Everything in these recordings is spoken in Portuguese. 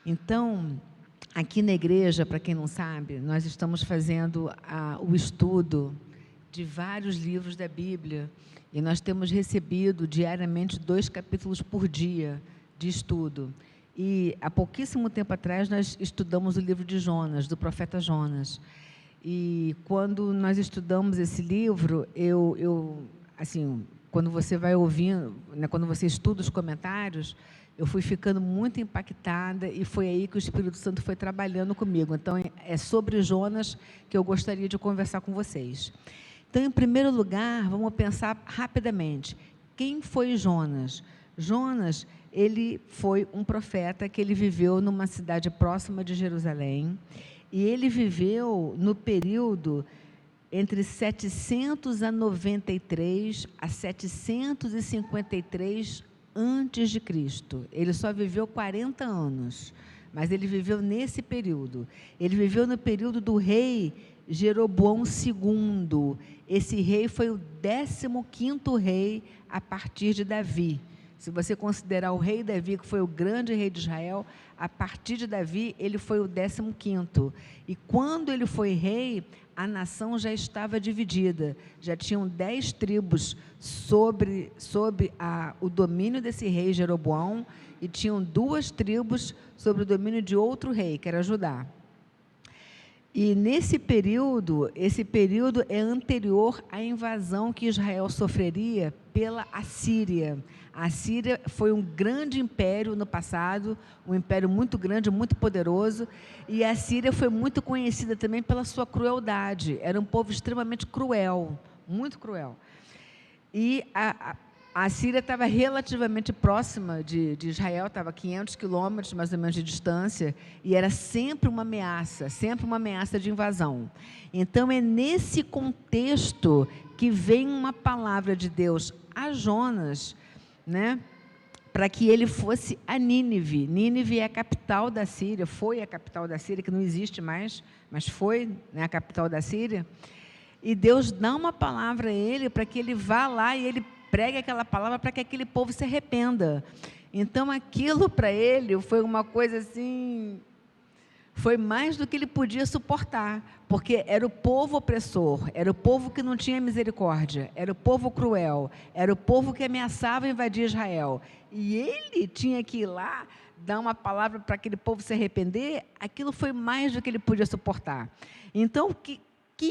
Então, aqui na igreja, para quem não sabe, nós estamos fazendo o estudo de vários livros da Bíblia, e nós temos recebido diariamente 2 capítulos por dia de estudo. E há pouquíssimo tempo atrás nós estudamos o livro de Jonas, do profeta Jonas. E quando nós estudamos esse livro, assim, quando você vai ouvindo, né, quando você estuda os comentários, eu fui ficando muito impactada e foi aí que o Espírito Santo foi trabalhando comigo. Então, é sobre Jonas que eu gostaria de conversar com vocês. Então, em primeiro lugar, vamos pensar rapidamente. Quem foi Jonas? Jonas, ele foi um profeta que ele viveu numa cidade próxima de Jerusalém, e ele viveu no período entre 793 a 753 antes de Cristo. Ele só viveu 40 anos, mas ele viveu nesse período. Ele viveu no período do rei Jeroboão II. Esse rei foi o 15º rei a partir de Davi. Se você considerar o rei Davi, que foi o grande rei de Israel, a partir de Davi, ele foi o 15º. E quando ele foi rei, a nação já estava dividida. Já tinham 10 tribos sob o domínio desse rei Jeroboão, e tinham 2 tribos sobre o domínio de outro rei, que era Judá. E nesse período, esse período é anterior à invasão que Israel sofreria pela Assíria. A Síria foi um grande império no passado, um império muito grande, muito poderoso, e a Síria foi muito conhecida também pela sua crueldade. Era um povo extremamente cruel, muito cruel. E a Síria estava relativamente próxima de Israel, estava a 500 quilômetros mais ou menos de distância, e era sempre uma ameaça de invasão. Então, é nesse contexto que vem uma palavra de Deus a Jonas, né, para que ele fosse a Nínive. Nínive é a capital da Síria, foi a capital da Síria, que não existe mais, mas foi, né, a capital da Síria. E Deus dá uma palavra a ele para que ele vá lá e ele pregue aquela palavra para que aquele povo se arrependa. Então, aquilo para ele foi uma coisa assim, foi mais do que ele podia suportar, porque era o povo opressor, era o povo que não tinha misericórdia, era o povo cruel, era o povo que ameaçava invadir Israel. E ele tinha que ir lá, dar uma palavra para aquele povo se arrepender. Aquilo foi mais do que ele podia suportar. Então, que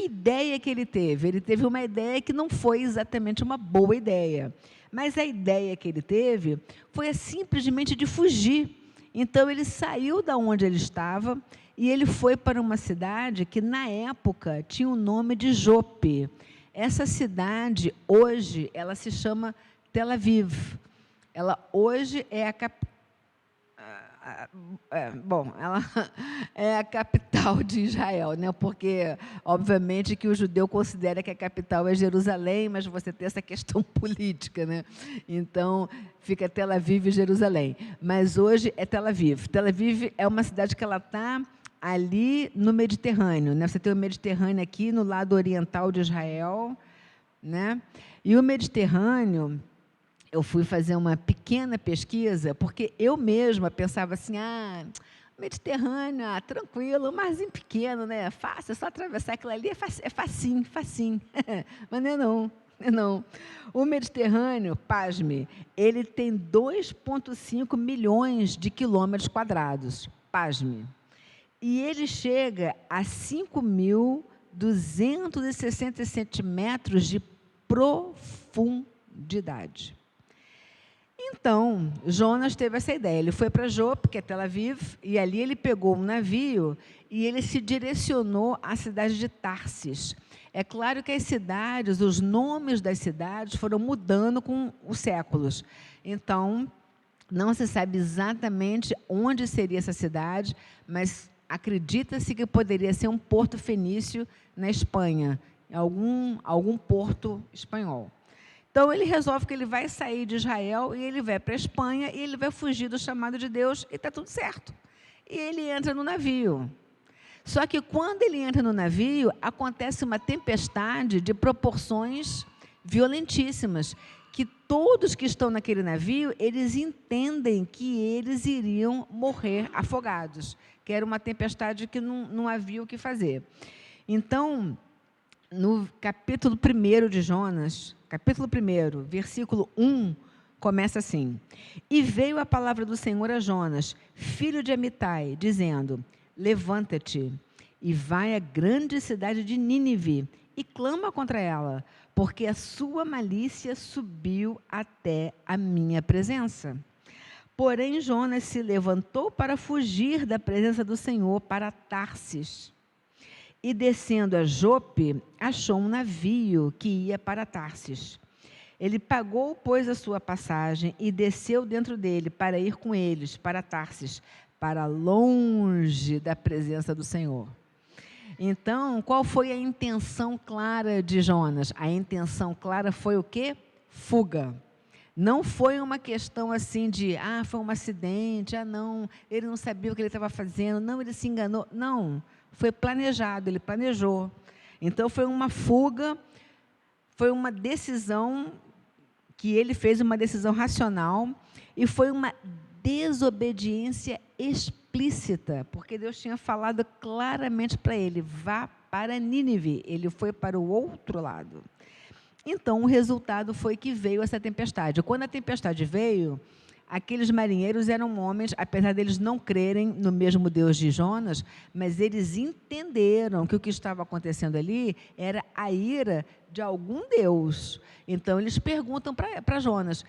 ideia que ele teve? Ele teve uma ideia que não foi exatamente uma boa ideia. Mas a ideia que ele teve foi simplesmente de fugir. Então, ele saiu da onde ele estava e ele foi para uma cidade que, na época, tinha o nome de Jope. Essa cidade, hoje, ela se chama Tel Aviv. Ela hoje é a capital. Ela é a capital de Israel, né? Porque, obviamente, que o judeu considera que a capital é Jerusalém, mas você tem essa questão política, né? Então, fica Tel Aviv e Jerusalém. Mas hoje é Tel Aviv. Tel Aviv é uma cidade que ela está ali no Mediterrâneo, né? Você tem o Mediterrâneo aqui no lado oriental de Israel, né? E o Mediterrâneo, eu fui fazer uma pequena pesquisa, porque eu mesma pensava assim, Mediterrâneo, tranquilo, marzinho pequeno, né? Fácil, é só atravessar aquilo ali, é facinho. Mas não é não. O Mediterrâneo, pasme, ele tem 2,5 milhões de quilômetros quadrados, pasme. E ele chega a 5.267 metros de profundidade. Então, Jonas teve essa ideia. Ele foi para Jope, que é Tel Aviv, e ali ele pegou um navio e ele se direcionou à cidade de Tarsis. É claro que as cidades, os nomes das cidades foram mudando com os séculos. Então, não se sabe exatamente onde seria essa cidade, mas acredita-se que poderia ser um porto fenício na Espanha, algum porto espanhol. Então, ele resolve que ele vai sair de Israel e ele vai para a Espanha e ele vai fugir do chamado de Deus e está tudo certo. E ele entra no navio. Só que quando ele entra no navio, acontece uma tempestade de proporções violentíssimas, que todos que estão naquele navio, eles entendem que eles iriam morrer afogados, que era uma tempestade que não havia o que fazer. Então, no capítulo 1 de Jonas, capítulo 1, versículo 1, começa assim: E veio a palavra do Senhor a Jonas, filho de Amitai, dizendo: Levanta-te e vai à grande cidade de Nínive e clama contra ela, porque a sua malícia subiu até a minha presença. Porém, Jonas se levantou para fugir da presença do Senhor para Tarsis. E descendo a Jope, achou um navio que ia para Tarsis. Ele pagou, pois, a sua passagem e desceu dentro dele para ir com eles para Tarsis, para longe da presença do Senhor. Então, qual foi a intenção clara de Jonas? A intenção clara foi o quê? Fuga. Não foi uma questão assim de, foi um acidente, não, ele não sabia o que ele estava fazendo, não, ele se enganou. Não, foi planejado, ele planejou. Então, foi uma fuga, foi uma decisão que ele fez, uma decisão racional, e foi uma desobediência explícita, porque Deus tinha falado claramente para ele: vá para Nínive. Ele foi para o outro lado. Então, o resultado foi que veio essa tempestade. Quando a tempestade veio, aqueles marinheiros eram homens, apesar deles não crerem no mesmo Deus de Jonas, mas eles entenderam que o que estava acontecendo ali era a ira de algum Deus. Então, eles perguntam para Jonas: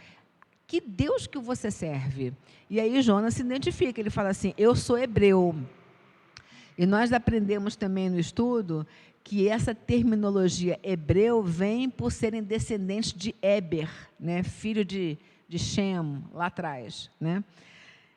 que Deus que você serve? E aí Jonas se identifica, ele fala assim: eu sou hebreu. E nós aprendemos também no estudo que essa terminologia hebreu vem por serem descendentes de Éber, né, filho de Shem, lá atrás, né?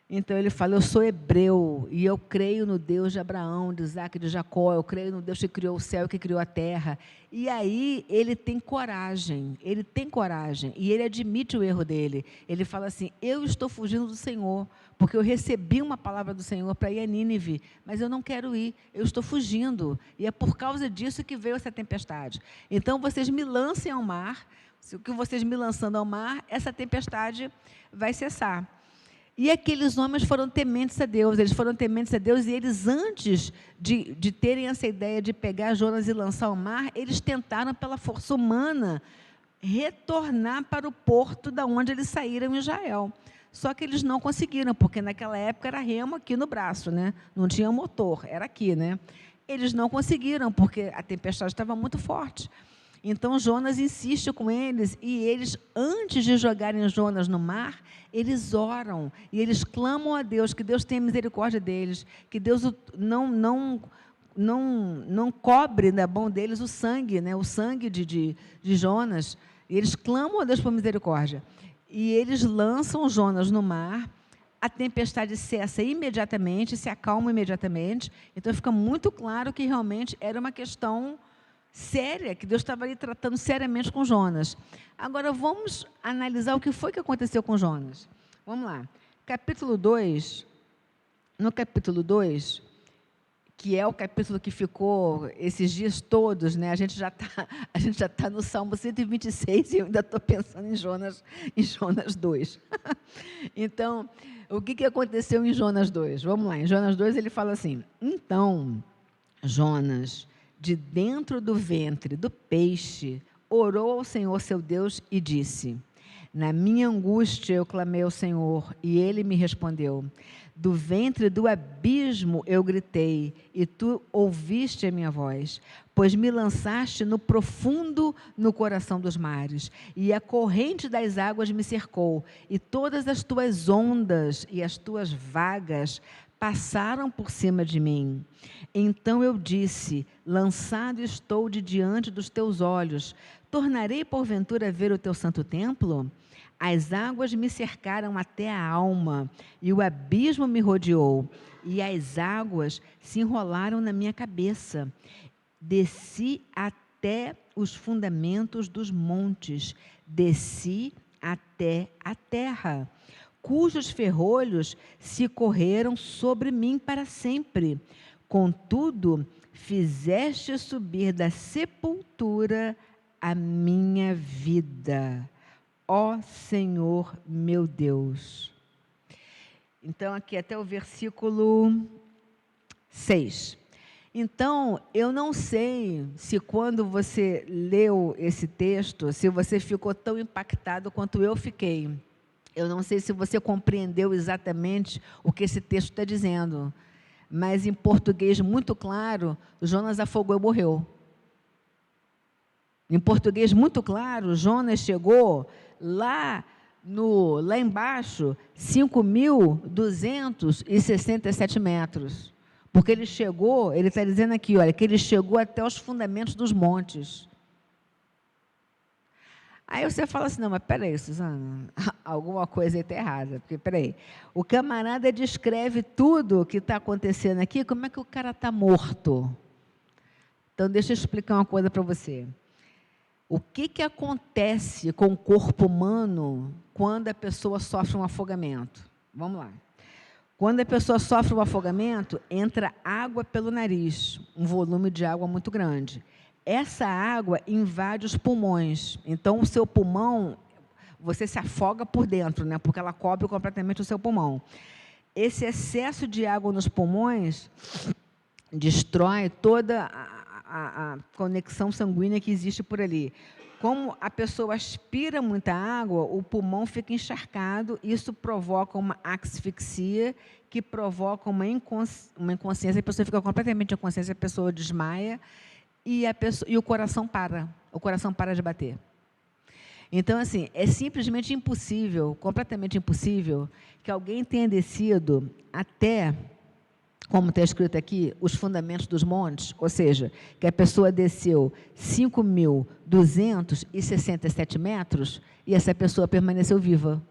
Então ele fala: eu sou hebreu e eu creio no Deus de Abraão, de Isaac e de Jacó, eu creio no Deus que criou o céu e que criou a terra. E aí ele tem coragem, e ele admite o erro dele. Ele fala assim: eu estou fugindo do Senhor, porque eu recebi uma palavra do Senhor para ir a Nínive, mas eu não quero ir, eu estou fugindo, e é por causa disso que veio essa tempestade. Então vocês me lancem ao mar, se que vocês me lançando ao mar, essa tempestade vai cessar. E aqueles homens foram tementes a Deus, e eles, antes de terem essa ideia de pegar Jonas e lançar ao mar, eles tentaram, pela força humana, retornar para o porto da onde eles saíram em Israel. Só que eles não conseguiram, porque naquela época era remo aqui no braço, né? Não tinha motor, era aqui, né? Eles não conseguiram, porque a tempestade estava muito forte. Então Jonas insiste com eles, e eles, antes de jogarem Jonas no mar, eles oram e eles clamam a Deus, que Deus tenha misericórdia deles, que Deus não cobre na mão deles o sangue, né, o sangue de Jonas. E eles clamam a Deus por misericórdia. E eles lançam Jonas no mar, a tempestade cessa imediatamente, se acalma imediatamente. Então fica muito claro que realmente era uma questão séria, que Deus estava ali tratando seriamente com Jonas. Agora, vamos analisar o que foi que aconteceu com Jonas. Vamos lá. Capítulo 2, no capítulo 2, que é o capítulo que ficou esses dias todos, né? A gente já está no Salmo 126 e eu ainda estou pensando em Jonas 2. Então, o que aconteceu em Jonas 2? Vamos lá, em Jonas 2 ele fala assim: então, Jonas, de dentro do ventre do peixe, orou ao Senhor seu Deus e disse: na minha angústia eu clamei ao Senhor, e Ele me respondeu. Do ventre do abismo eu gritei, e tu ouviste a minha voz. Pois me lançaste no profundo, no coração dos mares, e a corrente das águas me cercou, e todas as tuas ondas e as tuas vagas passaram por cima de mim. Então eu disse: lançado estou de diante dos teus olhos, tornarei porventura a ver o teu santo templo? As águas me cercaram até a alma, e o abismo me rodeou, e as águas se enrolaram na minha cabeça. Desci até os fundamentos dos montes, desci até a terra, cujos ferrolhos se correram sobre mim para sempre. Contudo, fizeste subir da sepultura a minha vida. ó Senhor meu Deus. Então, aqui até o versículo 6. Então, eu não sei se quando você leu esse texto, se você ficou tão impactado quanto eu fiquei. Eu não sei se você compreendeu exatamente o que esse texto está dizendo, mas em português muito claro, Jonas afogou e morreu. Em português muito claro, Jonas chegou lá embaixo, 5.267 metros. Porque ele chegou, ele está dizendo aqui, olha, que ele chegou até os fundamentos dos montes. Aí você fala assim, não, mas peraí, Suzana, alguma coisa aí está errada, porque peraí, o camarada descreve tudo o que está acontecendo aqui, como é que o cara está morto? Então, deixa eu explicar uma coisa para você. O que acontece com o corpo humano quando a pessoa sofre um afogamento? Vamos lá. Quando a pessoa sofre um afogamento, entra água pelo nariz, um volume de água muito grande. Essa água invade os pulmões. Então, o seu pulmão, você se afoga por dentro, né? Porque ela cobre completamente o seu pulmão. Esse excesso de água nos pulmões destrói toda a conexão sanguínea que existe por ali. Como a pessoa aspira muita água, o pulmão fica encharcado, isso provoca uma asfixia, que provoca uma inconsciência, a pessoa fica completamente inconsciente, a pessoa desmaia e o coração para de bater. Então, assim, é simplesmente impossível, completamente impossível, que alguém tenha descido até, como está escrito aqui, os fundamentos dos montes, ou seja, que a pessoa desceu 5.267 metros e essa pessoa permaneceu viva.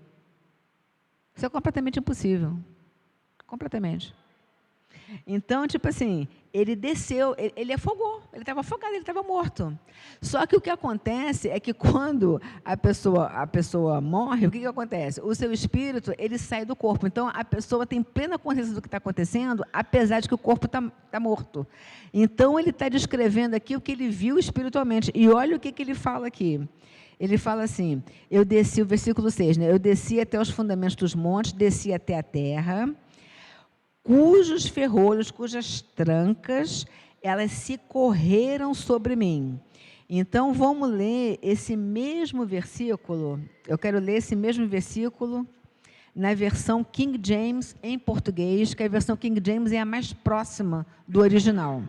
Isso é completamente impossível. Completamente. Então, tipo assim, ele desceu, ele afogou, ele estava afogado, ele estava morto. Só que o que acontece é que quando a pessoa morre, o que acontece? O seu espírito, ele sai do corpo. Então, a pessoa tem plena consciência do que está acontecendo, apesar de que o corpo está morto. Então, ele está descrevendo aqui o que ele viu espiritualmente. E olha o que ele fala aqui. Ele fala assim, eu desci, o versículo 6, né? Eu desci até os fundamentos dos montes, desci até a terra, cujos ferrolhos, cujas trancas, elas se correram sobre mim. Então, vamos ler esse mesmo versículo, eu quero ler esse mesmo versículo na versão King James, em português, que a versão King James é a mais próxima do original.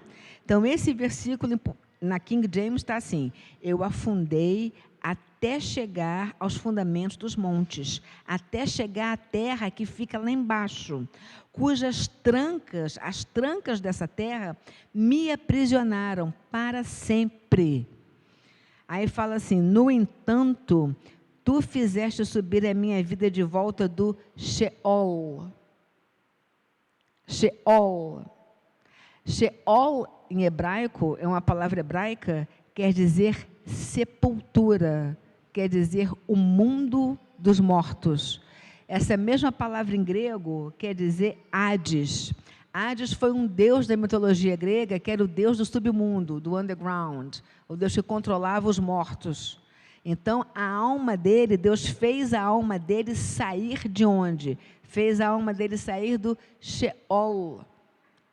Então, esse versículo na King James está assim, eu afundei até chegar aos fundamentos dos montes, até chegar à terra que fica lá embaixo, cujas trancas, as trancas dessa terra, me aprisionaram para sempre. Aí fala assim, no entanto, tu fizeste subir a minha vida de volta do Sheol. Sheol. Sheol, em hebraico, é uma palavra hebraica, quer dizer sepultura, quer dizer o mundo dos mortos. Essa mesma palavra em grego quer dizer Hades. Hades foi um deus da mitologia grega, que era o deus do submundo, do underground, o deus que controlava os mortos. Então, a alma dele, Deus fez a alma dele sair de onde? Fez a alma dele sair do Sheol.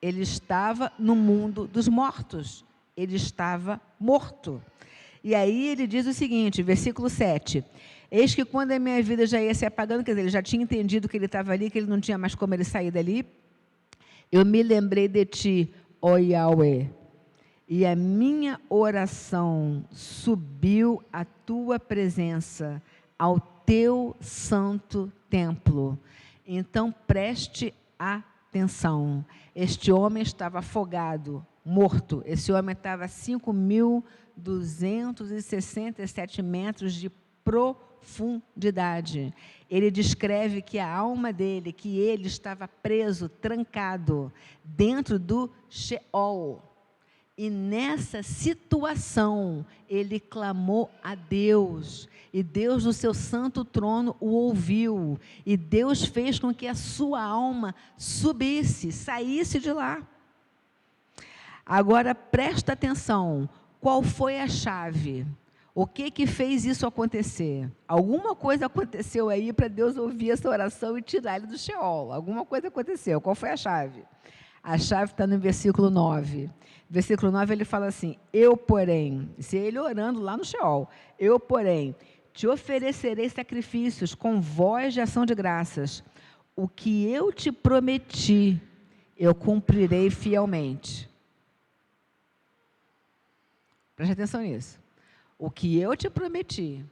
Ele estava no mundo dos mortos. Ele estava morto. E aí ele diz o seguinte, versículo 7. Eis que quando a minha vida já ia se apagando, quer dizer, ele já tinha entendido que ele estava ali, que ele não tinha mais como ele sair dali, eu me lembrei de ti, ó Yahweh, e a minha oração subiu à tua presença, ao teu santo templo. Então, preste atenção. Este homem estava afogado, morto. Esse homem estava a 5.267 metros de profundidade. Ele descreve que a alma dele, que ele estava preso, trancado, dentro do Sheol. E nessa situação, ele clamou a Deus, e Deus no seu santo trono o ouviu, e Deus fez com que a sua alma subisse, saísse de lá. Agora, presta atenção, qual foi a chave? O que fez isso acontecer? Alguma coisa aconteceu aí para Deus ouvir essa oração e tirar ele do Sheol. Alguma coisa aconteceu. Qual foi a chave? A chave está no versículo 9. Versículo 9 ele fala assim: eu, porém, se ele orando lá no Sheol, eu, porém, te oferecerei sacrifícios com voz de ação de graças. O que eu te prometi, eu cumprirei fielmente. Preste atenção nisso. O que eu te prometi,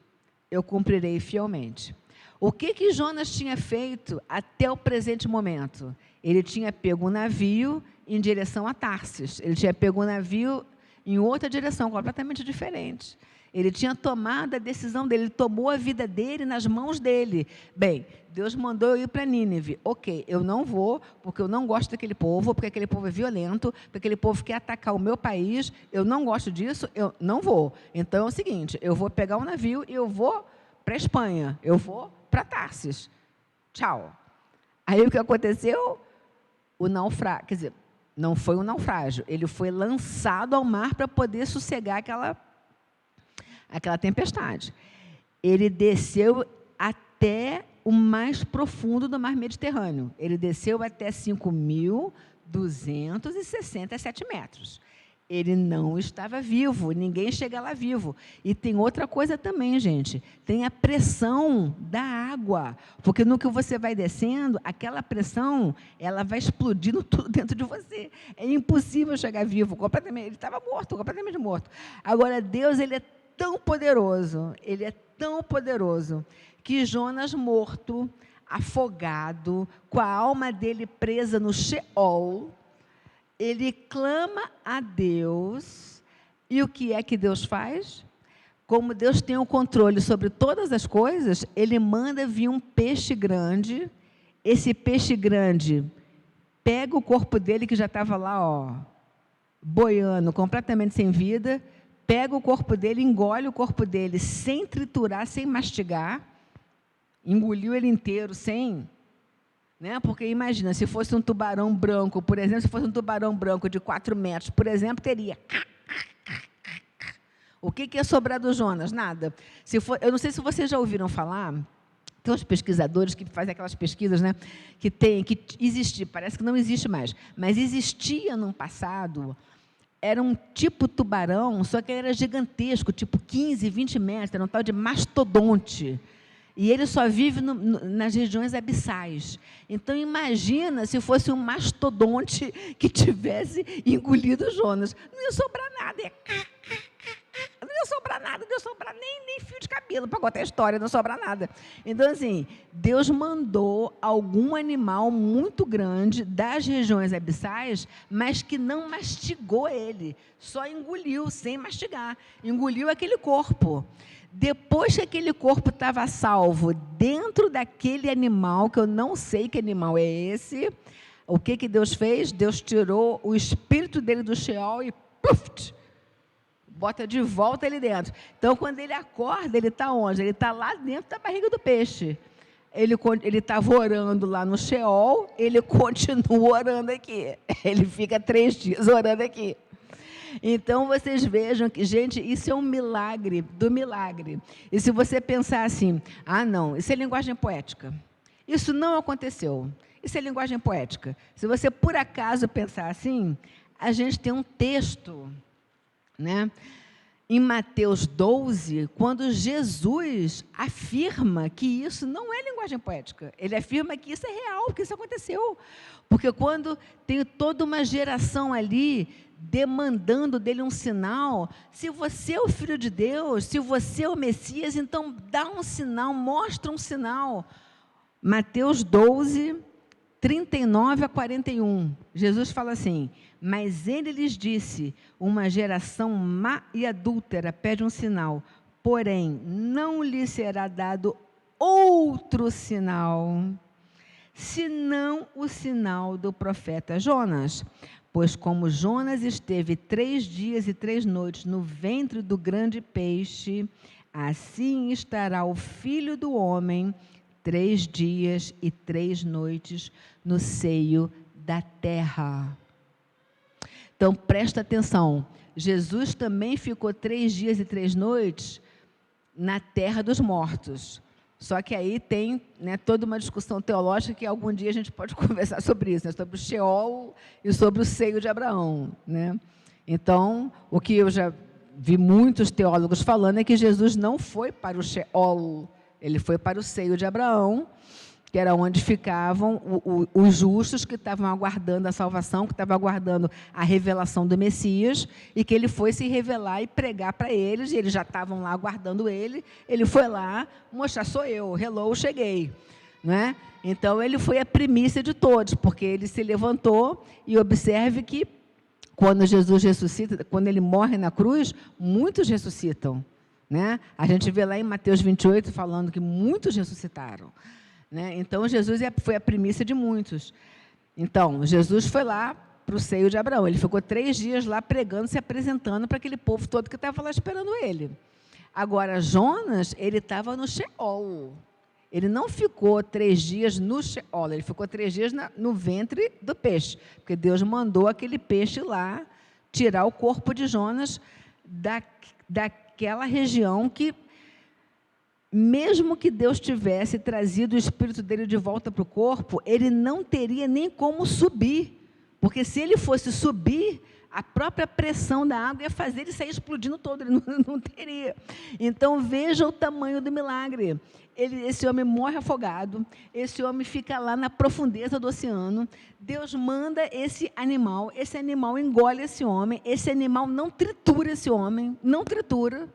eu cumprirei fielmente. O que Jonas tinha feito até o presente momento? Ele tinha pego um navio em direção a Tarsis. Ele tinha pego um navio em outra direção, completamente diferente. Ele tinha tomado a decisão dele, ele tomou a vida dele nas mãos dele. Bem, Deus mandou eu ir para Nínive. Ok, eu não vou, porque eu não gosto daquele povo, porque aquele povo é violento, porque aquele povo quer atacar o meu país, eu não gosto disso, eu não vou. Então é o seguinte, eu vou pegar um navio e eu vou para a Espanha, eu vou para Tarsis. Tchau. Aí o que aconteceu? O naufrágio, quer dizer, não foi um naufrágio, ele foi lançado ao mar para poder sossegar aquela tempestade. Ele desceu até o mais profundo do mar Mediterrâneo. Ele desceu até 5.267 metros. Ele não estava vivo, ninguém chega lá vivo. E tem outra coisa também, gente, tem a pressão da água, porque no que você vai descendo, aquela pressão, ela vai explodindo tudo dentro de você. É impossível chegar vivo, completamente, ele estava morto, completamente morto. Agora, Deus, ele é tão poderoso, que Jonas morto, afogado, com a alma dele presa no Sheol, ele clama a Deus, e o que é que Deus faz? Como Deus tem o controle sobre todas as coisas, ele manda vir um peixe grande, esse peixe grande pega o corpo dele, que já estava lá, boiando, completamente sem vida, pega o corpo dele, engole o corpo dele, sem triturar, sem mastigar, engoliu ele inteiro, sem... Porque imagina, se fosse um tubarão branco, por exemplo, se fosse um tubarão branco de 4 metros, por exemplo, teria... O que ia sobrar do Jonas? Nada. Eu não sei se vocês já ouviram falar, tem uns pesquisadores que fazem aquelas pesquisas, que existia, parece que não existe mais, mas existia no passado, era um tipo tubarão, só que era gigantesco, tipo 15, 20 metros, era um tal de mastodonte. E ele só vive nas regiões abissais. Então, imagina se fosse um mastodonte que tivesse engolido Jonas. Não ia sobrar nada. Não ia sobrar nada, não ia sobrar nem fio de cabelo para contar a história, não ia sobrar nada. Então, assim, Deus mandou algum animal muito grande das regiões abissais, mas que não mastigou ele, só engoliu, sem mastigar. Engoliu aquele corpo. Depois que aquele corpo estava salvo dentro daquele animal, que eu não sei que animal é esse, o que Deus fez? Deus tirou o espírito dele do Sheol e puff, bota de volta ele dentro. Então, quando ele acorda, ele está onde? Ele está lá dentro da barriga do peixe. Ele estava orando lá no Sheol, ele continua orando aqui. Ele fica 3 dias orando aqui. Então, vocês vejam que, gente, isso é um milagre do milagre. E se você pensar assim, não, isso é linguagem poética. Isso não aconteceu. Isso é linguagem poética. Se você, por acaso, pensar assim, a gente tem um texto, em Mateus 12, quando Jesus afirma que isso não é linguagem poética. Ele afirma que isso é real, que isso aconteceu. Porque quando tem toda uma geração ali demandando dele um sinal, se você é o Filho de Deus, se você é o Messias, então dá um sinal, mostra um sinal. Mateus 12, 39 a 41, Jesus fala assim: mas ele lhes disse, uma geração má e adúltera pede um sinal, porém não lhe será dado outro sinal, senão o sinal do profeta Jonas. Pois como Jonas esteve 3 dias e 3 noites no ventre do grande peixe, assim estará o Filho do Homem 3 dias e 3 noites no seio da terra. Então, presta atenção. Jesus também ficou 3 dias e 3 noites na terra dos mortos. Só que aí tem, né, toda uma discussão teológica que algum dia a gente pode conversar sobre isso, né, sobre o Sheol e sobre o seio de Abraão, né? Então, o que eu já vi muitos teólogos falando é que Jesus não foi para o Sheol, ele foi para o seio de Abraão, que era onde ficavam os justos que estavam aguardando a salvação, que estavam aguardando a revelação do Messias, e que ele foi se revelar e pregar para eles, e eles já estavam lá aguardando ele foi lá mostrar, sou eu, hello, cheguei. Né? Então, ele foi a primícia de todos, porque ele se levantou, e observe que, quando Jesus ressuscita, quando ele morre na cruz, muitos ressuscitam. Né? A gente vê lá em Mateus 28, falando que muitos ressuscitaram. Né? Então, Jesus foi a primícia de muitos. Então, Jesus foi lá para o seio de Abraão. Ele ficou 3 dias lá pregando, se apresentando para aquele povo todo que estava lá esperando ele. Agora, Jonas, ele estava no Sheol. Ele não ficou 3 dias no Sheol, ele ficou 3 dias no ventre do peixe, porque Deus mandou aquele peixe lá tirar o corpo de Jonas daquela região que, mesmo que Deus tivesse trazido o espírito dele de volta para o corpo, ele não teria nem como subir, porque se ele fosse subir, a própria pressão da água ia fazer ele sair explodindo todo, ele não teria. Então, veja o tamanho do milagre. Esse homem morre afogado, esse homem fica lá na profundeza do oceano, Deus manda esse animal engole esse animal não tritura esse homem, não tritura,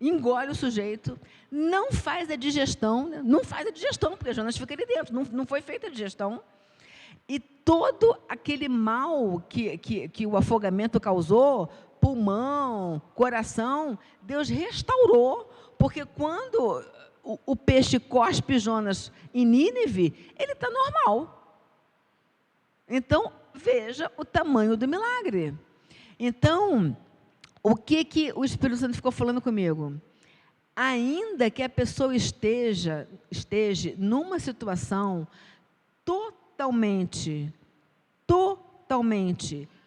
engole o sujeito, não faz a digestão, porque Jonas fica ali dentro, não foi feita a digestão. E todo aquele mal que o afogamento causou, pulmão, coração, Deus restaurou, porque quando o peixe cospe Jonas em Nínive, ele está normal. Então, veja o tamanho do milagre. Então, o que o Espírito Santo ficou falando comigo? Ainda que a pessoa esteja numa situação totalmente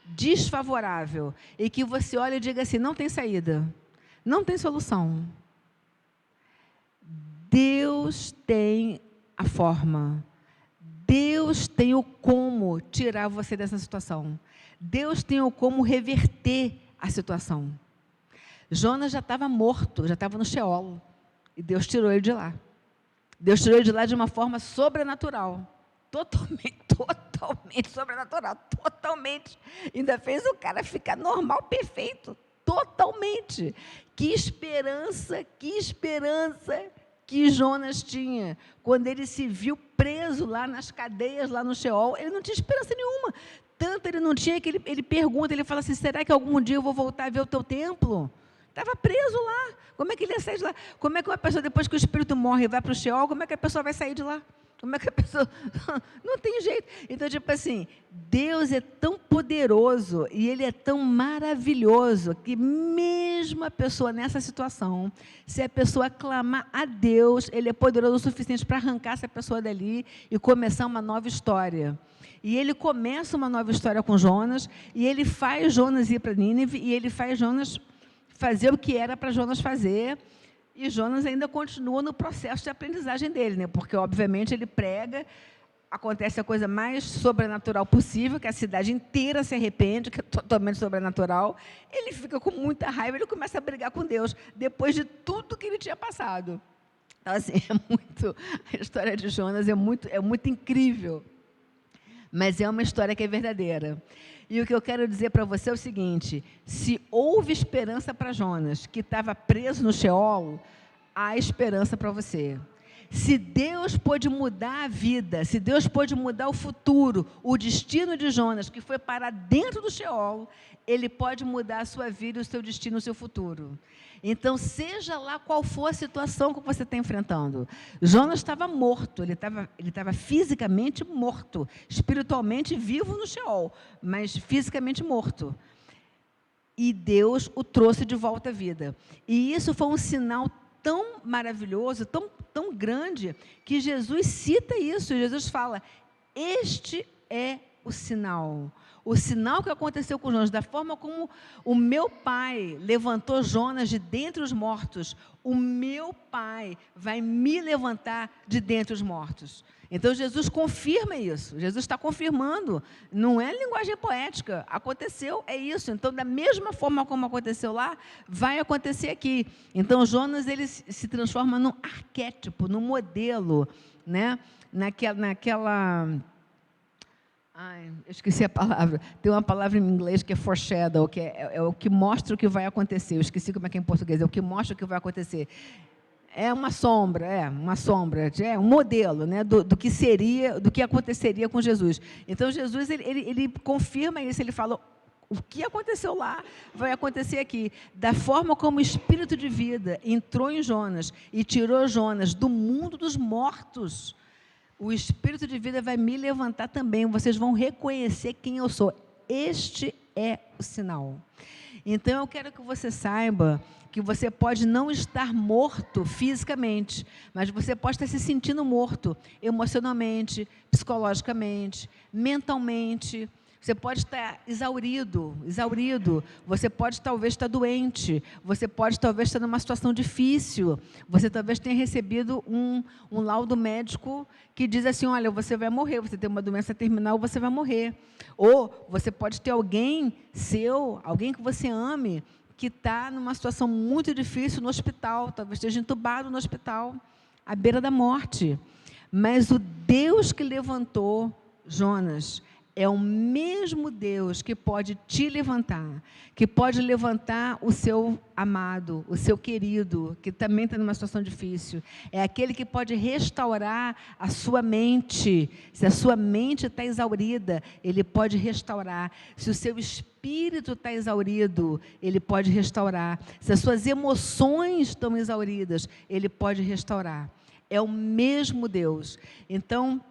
desfavorável, e que você olha e diga assim, não tem saída, não tem solução. Deus tem a forma, Deus tem o como tirar você dessa situação, Deus tem o como reverter a situação. Jonas já estava morto, já estava no Sheol, e Deus tirou ele de lá. Deus tirou ele de lá de uma forma sobrenatural, totalmente sobrenatural, totalmente. Ainda fez o cara ficar normal, perfeito, totalmente. Que esperança que Jonas tinha, quando ele se viu preso lá nas cadeias, lá no Sheol, ele não tinha esperança nenhuma, tanto ele não tinha que ele pergunta, ele fala assim, será que algum dia eu vou voltar a ver o teu templo? Estava preso lá, como é que ele ia sair de lá? Como é que uma pessoa, depois que o espírito morre e vai para o Sheol, como é que a pessoa vai sair de lá? Como é que a pessoa... Não tem jeito. Então, tipo assim, Deus é tão poderoso e Ele é tão maravilhoso que mesmo a pessoa nessa situação, se a pessoa clamar a Deus, Ele é poderoso o suficiente para arrancar essa pessoa dali e começar uma nova história. E Ele começa uma nova história com Jonas, e Ele faz Jonas ir para Nínive, e Ele faz Jonas fazer o que era para Jonas fazer. E Jonas ainda continua no processo de aprendizagem dele, né? Porque, obviamente, ele prega, acontece a coisa mais sobrenatural possível, que a cidade inteira se arrepende, que é totalmente sobrenatural. Ele fica com muita raiva, ele começa a brigar com Deus, depois de tudo que ele tinha passado. Então, assim, a história de Jonas é muito incrível, mas é uma história que é verdadeira. E o que eu quero dizer para você é o seguinte, se houve esperança para Jonas, que estava preso no Sheol, há esperança para você. Se Deus pôde mudar a vida, se Deus pôde mudar o futuro, o destino de Jonas, que foi parar dentro do Sheol, Ele pode mudar a sua vida, o seu destino, o seu futuro. Então, seja lá qual for a situação que você está enfrentando. Jonas estava morto, ele estava fisicamente morto, espiritualmente vivo no Sheol, mas fisicamente morto. E Deus o trouxe de volta à vida. E isso foi um sinal tão maravilhoso, tão grande, que Jesus cita isso. Jesus fala, este é o sinal? O sinal que aconteceu com Jonas, da forma como o meu Pai levantou Jonas de dentre os mortos, o meu Pai vai me levantar de dentre os mortos. Então, Jesus confirma isso. Jesus está confirmando. Não é linguagem poética. Aconteceu, é isso. Então, da mesma forma como aconteceu lá, vai acontecer aqui. Então, Jonas, ele se transforma num arquétipo, num modelo, né? Naquela... Ai, eu esqueci a palavra. Tem uma palavra em inglês que é foreshadow, que é o que mostra o que vai acontecer. Eu esqueci como é que é em português. É o que mostra o que vai acontecer. É uma sombra, é um modelo, né, do que seria, do que aconteceria com Jesus. Então, Jesus, ele confirma isso, ele fala, o que aconteceu lá vai acontecer aqui. Da forma como o Espírito de vida entrou em Jonas e tirou Jonas do mundo dos mortos, o Espírito de vida vai me levantar também, vocês vão reconhecer quem eu sou. Este é o sinal. Então, eu quero que você saiba que você pode não estar morto fisicamente, mas você pode estar se sentindo morto emocionalmente, psicologicamente, mentalmente. Você pode estar exaurido, você pode talvez estar doente, você pode talvez estar numa situação difícil, você talvez tenha recebido um laudo médico que diz assim, olha, você vai morrer, você tem uma doença terminal, você vai morrer. Ou você pode ter alguém seu, alguém que você ame, que está numa situação muito difícil no hospital, talvez esteja entubado no hospital, à beira da morte. Mas o Deus que levantou Jonas é o mesmo Deus que pode te levantar, que pode levantar o seu amado, o seu querido, que também está numa situação difícil. É aquele que pode restaurar a sua mente. Se a sua mente está exaurida, Ele pode restaurar. Se o seu espírito está exaurido, Ele pode restaurar. Se as suas emoções estão exauridas, Ele pode restaurar. É o mesmo Deus. Então,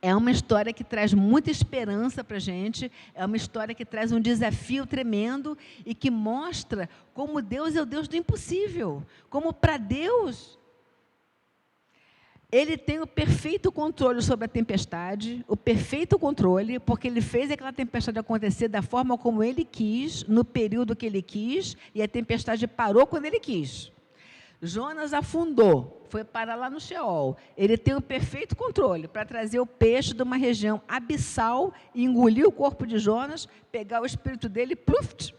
é uma história que traz muita esperança para a gente, é uma história que traz um desafio tremendo e que mostra como Deus é o Deus do impossível, como para Deus, Ele tem o perfeito controle sobre a tempestade, o perfeito controle, porque Ele fez aquela tempestade acontecer da forma como Ele quis, no período que Ele quis, e a tempestade parou quando Ele quis. Jonas afundou, foi parar lá no Sheol. Ele tem o perfeito controle para trazer o peixe de uma região abissal, engolir o corpo de Jonas, pegar o espírito dele, pluf,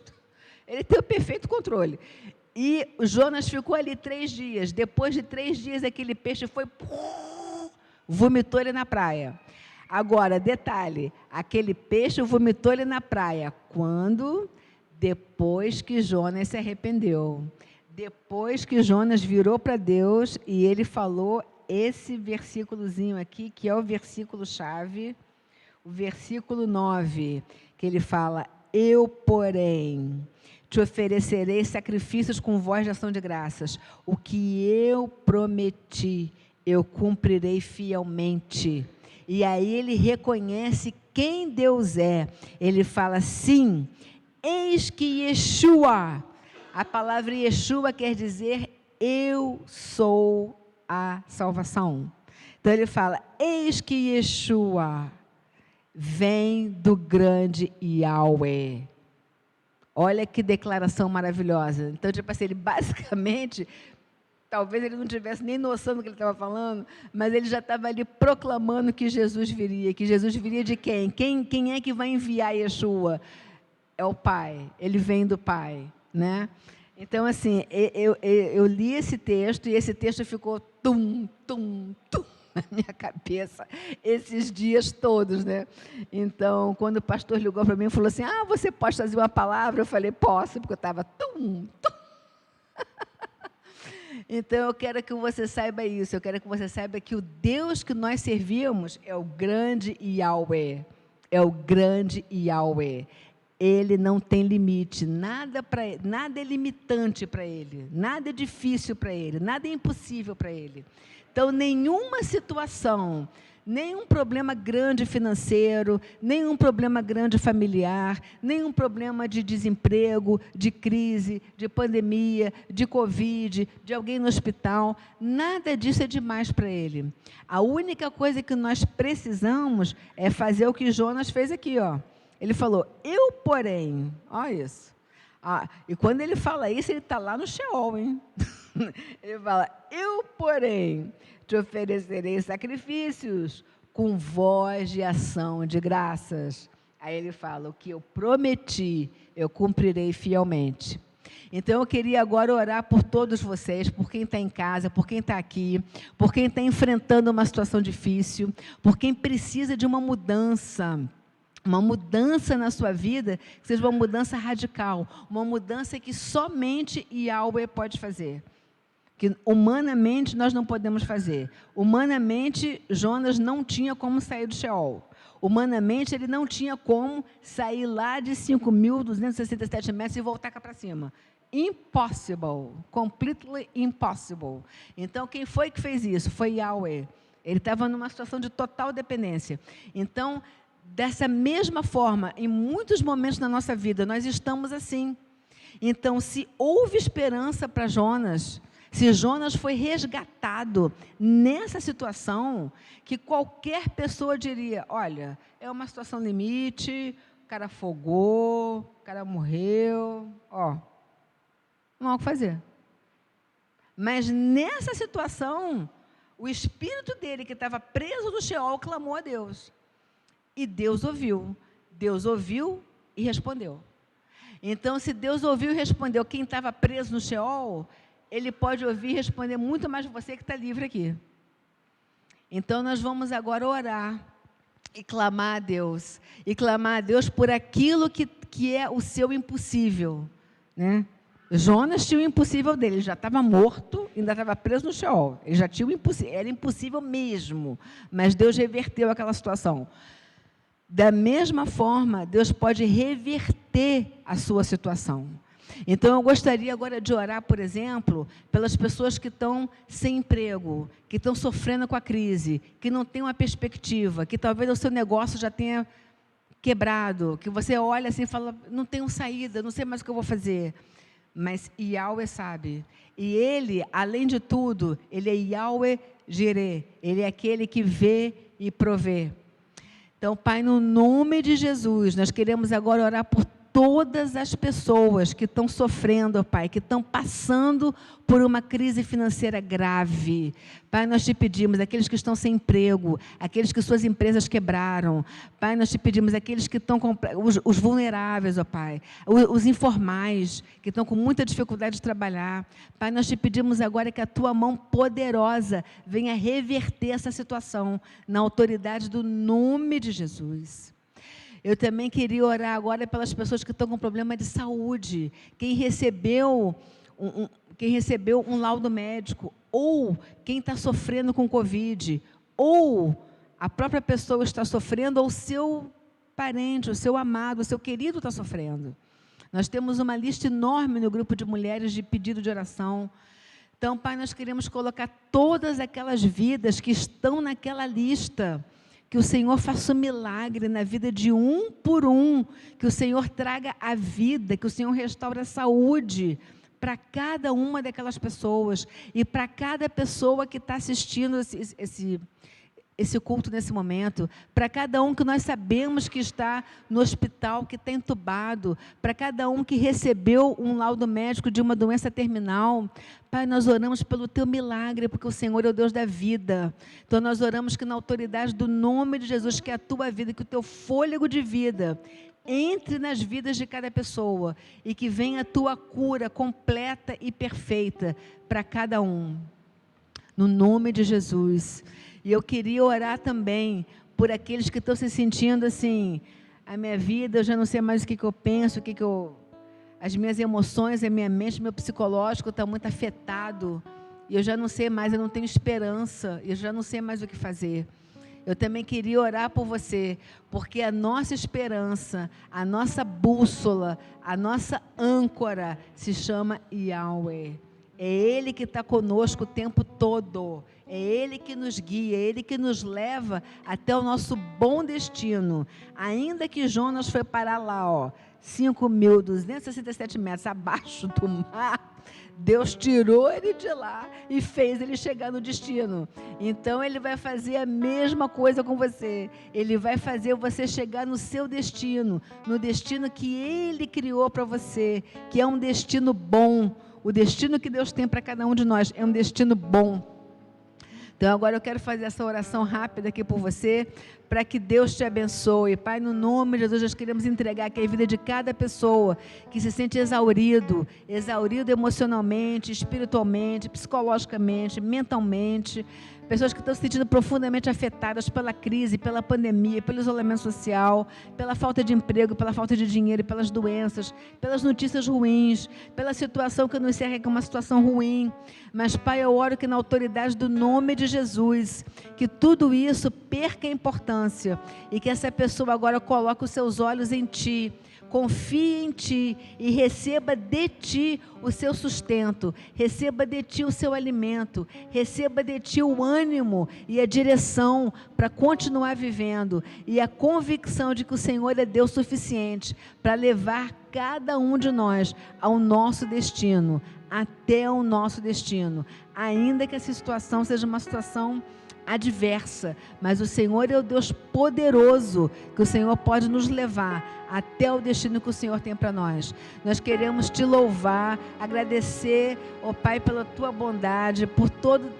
ele tem o perfeito controle. E Jonas ficou ali 3 dias. Depois de 3 dias, aquele peixe foi, vomitou ele na praia. Agora, detalhe, aquele peixe vomitou ele na praia. Quando? Depois que Jonas se arrependeu. Depois que Jonas virou para Deus e ele falou esse versículozinho aqui, que é o versículo-chave, o versículo 9, que ele fala, eu, porém, te oferecerei sacrifícios com voz de ação de graças. O que eu prometi, eu cumprirei fielmente. E aí ele reconhece quem Deus é. Ele fala, sim, eis que Yeshua... A palavra Yeshua quer dizer, eu sou a salvação. Então ele fala, eis que Yeshua vem do grande Yahweh. Olha que declaração maravilhosa. Então, tipo assim, ele basicamente, talvez ele não tivesse nem noção do que ele estava falando, mas ele já estava ali proclamando que Jesus viria. Que Jesus viria de quem? Quem é que vai enviar Yeshua? É o Pai, ele vem do Pai. Né? Então, assim, eu li esse texto e esse texto ficou tum na minha cabeça esses dias todos, né? Então, quando o pastor ligou para mim e falou assim, você pode trazer uma palavra? Eu falei, posso, porque eu estava tum. Então, eu quero que você saiba isso, eu quero que você saiba que o Deus que nós servimos é o grande Yahweh, é o grande Yahweh. Ele não tem limite, nada é limitante para Ele, nada é difícil para Ele, nada é impossível para Ele. Então, nenhuma situação, nenhum problema grande financeiro, nenhum problema grande familiar, nenhum problema de desemprego, de crise, de pandemia, de Covid, de alguém no hospital, nada disso é demais para ele. A única coisa que nós precisamos é fazer o que Jonas fez aqui, ó. Ele falou, eu porém, olha isso. E quando ele fala isso, ele está lá no Sheol, hein? Ele fala, eu porém te oferecerei sacrifícios com voz de ação de graças. Aí ele fala, o que eu prometi, eu cumprirei fielmente. Então, eu queria agora orar por todos vocês, por quem está em casa, por quem está aqui, por quem está enfrentando uma situação difícil, por quem precisa de uma mudança na sua vida, que seja uma mudança radical, uma mudança que somente Yahweh pode fazer. Que humanamente nós não podemos fazer. Humanamente, Jonas não tinha como sair do Sheol. Humanamente, ele não tinha como sair lá de 5.267 metros e voltar cá para cima. Impossible. Completely impossible. Então, quem foi que fez isso? Foi Yahweh. Ele estava numa situação de total dependência. Então, dessa mesma forma, em muitos momentos da nossa vida, nós estamos assim. Então, se houve esperança para Jonas, se Jonas foi resgatado nessa situação, que qualquer pessoa diria, olha, é uma situação limite, o cara afogou, o cara morreu, não há o que fazer. Mas nessa situação, o espírito dele, que estava preso no Sheol, clamou a Deus. E Deus ouviu. Deus ouviu e respondeu. Então, se Deus ouviu e respondeu, quem estava preso no Sheol, ele pode ouvir e responder muito mais você que está livre aqui. Então, nós vamos agora orar e clamar a Deus. E clamar a Deus por aquilo que é o seu impossível, né? Jonas tinha o impossível dele, ele já estava morto, ainda estava preso no Sheol. Ele já tinha o impossível, era impossível mesmo, mas Deus reverteu aquela situação. Da mesma forma, Deus pode reverter a sua situação. Então, eu gostaria agora de orar, por exemplo, pelas pessoas que estão sem emprego, que estão sofrendo com a crise, que não têm uma perspectiva, que talvez o seu negócio já tenha quebrado, que você olha assim e fala, não tenho saída, não sei mais o que eu vou fazer. Mas Yahweh sabe. E Ele, além de tudo, Ele é Yahweh Jireh. Ele é aquele que vê e provê. Então, Pai, no nome de Jesus, nós queremos agora orar por todas as pessoas que estão sofrendo, Pai, que estão passando por uma crise financeira grave. Pai, nós te pedimos, aqueles que estão sem emprego, aqueles que suas empresas quebraram. Pai, nós te pedimos, aqueles que estão, os vulneráveis, ó Pai, os informais, que estão com muita dificuldade de trabalhar. Pai, nós te pedimos agora que a Tua mão poderosa venha reverter essa situação, na autoridade do nome de Jesus. Eu também queria orar agora pelas pessoas que estão com problema de saúde, quem recebeu um laudo médico, ou quem está sofrendo com Covid, ou a própria pessoa está sofrendo, ou o seu parente, o seu amado, o seu querido está sofrendo. Nós temos uma lista enorme no grupo de mulheres de pedido de oração. Então, Pai, nós queremos colocar todas aquelas vidas que estão naquela lista, que o Senhor faça um milagre na vida de um por um, que o Senhor traga a vida, que o Senhor restaure a saúde para cada uma daquelas pessoas e para cada pessoa que está assistindo esse culto nesse momento, para cada um que nós sabemos que está no hospital, que está entubado, para cada um que recebeu um laudo médico de uma doença terminal. Pai, nós oramos pelo Teu milagre, porque o Senhor é o Deus da vida. Então, nós oramos que na autoridade do nome de Jesus, que é a Tua vida, que o Teu fôlego de vida entre nas vidas de cada pessoa e que venha a Tua cura completa e perfeita para cada um. No nome de Jesus. E eu queria orar também por aqueles que estão se sentindo assim, a minha vida, eu já não sei mais o que eu penso, as minhas emoções, a minha mente, meu psicológico está muito afetado, e eu já não sei mais, eu não tenho esperança, eu já não sei mais o que fazer. Eu também queria orar por você, porque a nossa esperança, a nossa bússola, a nossa âncora se chama Yahweh. É Ele que está conosco o tempo todo. É Ele que nos guia, é Ele que nos leva até o nosso bom destino. Ainda que Jonas foi parar lá, 5.267 metros abaixo do mar, Deus tirou ele de lá e fez ele chegar no destino. Então Ele vai fazer a mesma coisa com você. Ele vai fazer você chegar no seu destino, no destino que Ele criou para você, que é um destino bom. O destino que Deus tem para cada um de nós é um destino bom. Então agora eu quero fazer essa oração rápida aqui por você, para que Deus te abençoe. Pai, no nome de Jesus, nós queremos entregar aqui a vida de cada pessoa que se sente exaurido emocionalmente, espiritualmente, psicologicamente, mentalmente. Pessoas que estão se sentindo profundamente afetadas pela crise, pela pandemia, pelo isolamento social, pela falta de emprego, pela falta de dinheiro, pelas doenças, pelas notícias ruins, pela situação que nos cerca, que é uma situação ruim. Mas, Pai, eu oro que na autoridade do nome de Jesus, que tudo isso perca a importância e que essa pessoa agora coloque os seus olhos em Ti, confie em Ti e receba de Ti o seu sustento, receba de Ti o seu alimento, receba de Ti o ânimo e a direção para continuar vivendo e a convicção de que o Senhor é Deus suficiente para levar cada um de nós ao nosso destino, até o nosso destino, ainda que essa situação seja uma situação adversa, mas o Senhor é o Deus poderoso, que o Senhor pode nos levar até o destino que o Senhor tem para nós. Nós queremos Te louvar, agradecer, ó Pai, pela Tua bondade, por todo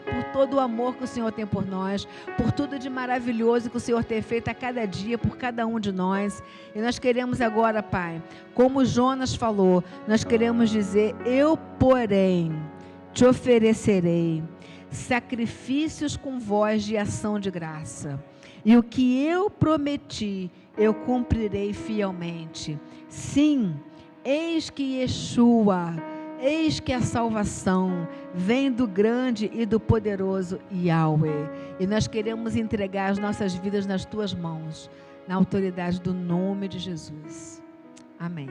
o amor que o Senhor tem por nós, por tudo de maravilhoso que o Senhor tem feito a cada dia, por cada um de nós. E nós queremos agora, Pai, como Jonas falou, nós queremos dizer: eu, porém, te oferecerei sacrifícios com voz de ação de graça, e o que eu prometi, eu cumprirei fielmente. Sim, eis que Yeshua, eis que a salvação vem do grande e do poderoso Yahweh, e nós queremos entregar as nossas vidas nas Tuas mãos, na autoridade do nome de Jesus. Amém.